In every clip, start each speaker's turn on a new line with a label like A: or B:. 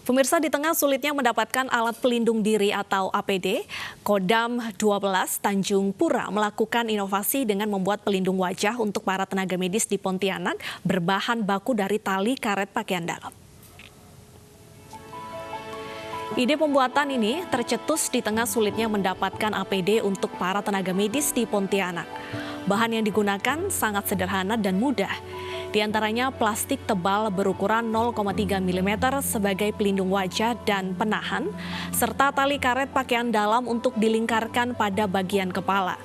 A: Pemirsa, di tengah sulitnya mendapatkan alat pelindung diri atau APD, Kodam 12 Tanjung Pura melakukan inovasi dengan membuat pelindung wajah untuk para tenaga medis di Pontianak berbahan baku dari tali karet pakaian dalam. Ide pembuatan ini tercetus di tengah sulitnya mendapatkan APD untuk para tenaga medis di Pontianak. Bahan yang digunakan sangat sederhana dan mudah. Di antaranya plastik tebal berukuran 0,3 mm sebagai pelindung wajah dan penahan, serta tali karet pakaian dalam untuk dilingkarkan pada bagian kepala.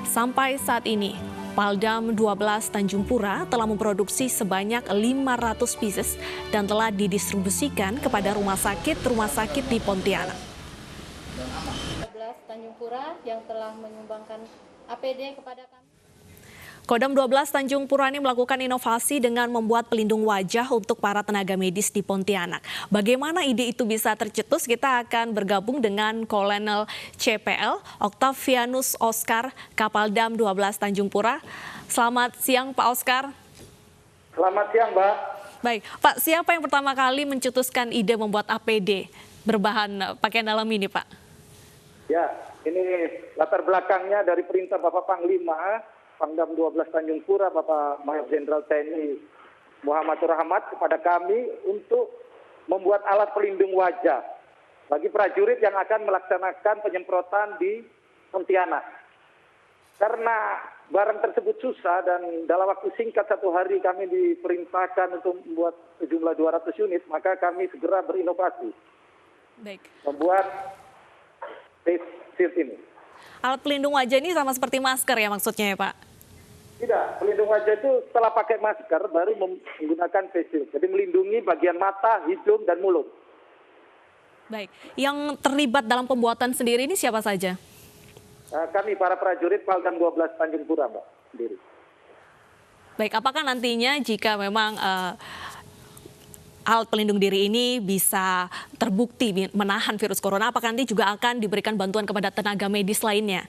A: Sampai saat ini, Paldam 12 Tanjung Pura telah memproduksi sebanyak 500 pieces dan telah didistribusikan kepada rumah sakit di Pontianak.
B: 12 Tanjung Pura yang telah menyumbangkan APD kepada kami.
A: Kodam 12 Tanjung Pura ini melakukan inovasi dengan membuat pelindung wajah untuk para tenaga medis di Pontianak. Bagaimana ide itu bisa tercetus? Kita akan bergabung dengan Kolonel CPL Octavianus Oscar, Kapaldam 12 Tanjung Pura. Selamat siang Pak Oscar.
C: Selamat siang Mbak.
A: Baik, Pak, siapa yang pertama kali mencetuskan ide membuat APD berbahan pakaian dalam ini, Pak?
C: Ya, ini latar belakangnya dari perintah Bapak Panglima Pangdam 12 Tanjung Pura, Bapak Mayor Jenderal TNI Muhammad Rahmat kepada kami untuk membuat alat pelindung wajah bagi prajurit yang akan melaksanakan penyemprotan di Pontianak. Karena barang tersebut susah dan dalam waktu singkat 1 hari kami diperintahkan untuk membuat sejumlah 200 unit, maka kami segera berinovasi.
A: Baik.
C: Membuat face shield ini.
A: Alat pelindung wajah ini sama seperti masker ya maksudnya ya Pak?
C: Tidak, pelindung wajah itu setelah pakai masker baru menggunakan face shield. Jadi melindungi bagian mata, hidung, dan mulut.
A: Baik, yang terlibat dalam pembuatan sendiri ini siapa saja?
C: Kami para prajurit Paldam 12 Tanjung Pura, Mbak, sendiri.
A: Baik, apakah nantinya jika memang alat pelindung diri ini bisa terbukti menahan virus corona, apakah nanti juga akan diberikan bantuan kepada tenaga medis lainnya?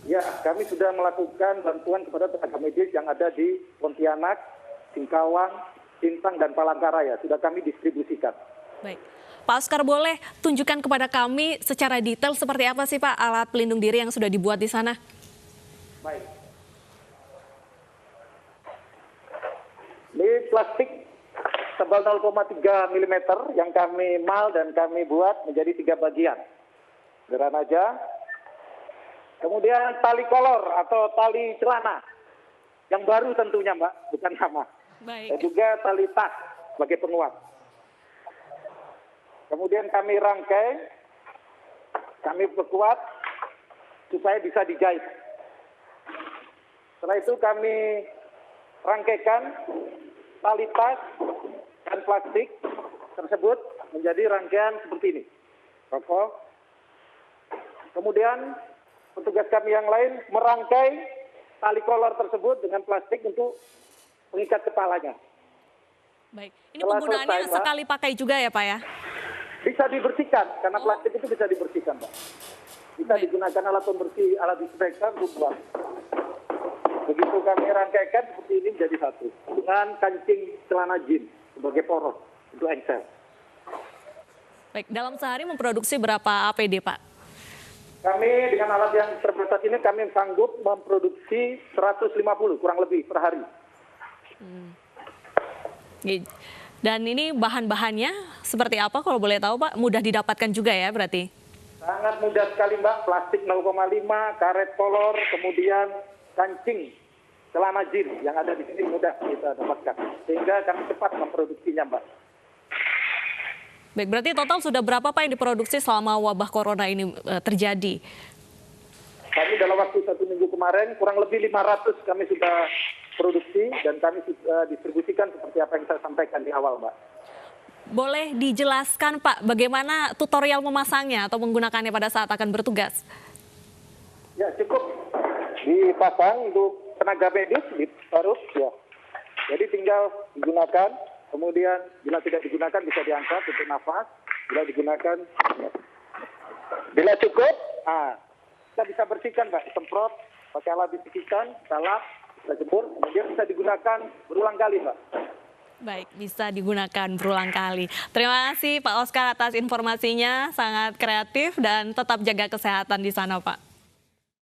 C: Ya, kami sudah melakukan bantuan kepada tenaga medis yang ada di Pontianak, Singkawang, Sintang, dan Palangkaraya. Sudah kami distribusikan.
A: Baik. Pak Oscar, boleh tunjukkan kepada kami secara detail seperti apa sih Pak alat pelindung diri yang sudah dibuat di sana?
C: Baik. Ini plastik tebal 0,3 mm yang kami mal dan kami buat menjadi 3 bagian. Geran aja. Kemudian tali kolor atau tali celana yang baru tentunya Mbak, bukan sama.
A: Baik.
C: Dan juga tali tas sebagai penguat. Kemudian kami rangkai, kami perkuat supaya bisa dijahit. Setelah itu kami rangkaikan tali tas dan plastik tersebut menjadi rangkaian seperti ini. Kokoh. Kemudian petugas kami yang lain merangkai tali kolor tersebut dengan plastik untuk mengikat kepalanya.
A: Baik, ini penggunaannya sekali pakai juga ya Pak ya?
C: Bisa dibersihkan, karena plastik itu bisa dibersihkan Pak. Bisa digunakan alat pembersih, alat disinfektan untuk buang. Begitu kami rangkaikan seperti ini menjadi satu. Dengan kancing celana jeans sebagai poros untuk engsel.
A: Baik, dalam sehari memproduksi berapa APD Pak?
C: Kami dengan alat yang terbatas ini kami sanggup memproduksi 150 kurang lebih per hari.
A: Dan ini bahan-bahannya seperti apa kalau boleh tahu Pak? Mudah didapatkan juga ya berarti?
C: Sangat mudah sekali Mbak, plastik 0,5, karet kolor, kemudian kancing celana jeans yang ada di sini mudah kita dapatkan. Sehingga kami cepat memproduksinya Mbak.
A: Baik, berarti total sudah berapa Pak yang diproduksi selama wabah corona ini terjadi?
C: Kami dalam waktu 1 minggu kemarin kurang lebih 500 kami sudah produksi dan kami sudah distribusikan seperti apa yang saya sampaikan di awal Mbak.
A: Boleh dijelaskan Pak bagaimana tutorial memasangnya atau menggunakannya pada saat akan bertugas?
C: Ya cukup dipasang untuk tenaga medis ditaruh ya. Jadi tinggal digunakan. Kemudian bila tidak digunakan bisa diangkat untuk nafas. Bila digunakan, bila cukup, kita bisa bersihkan Pak, semprot, pakai alat dibersihkan, kita lap, kita jemur, kemudian bisa digunakan berulang kali Pak.
A: Baik, bisa digunakan berulang kali. Terima kasih Pak Oscar atas informasinya, sangat kreatif dan tetap jaga kesehatan di sana Pak.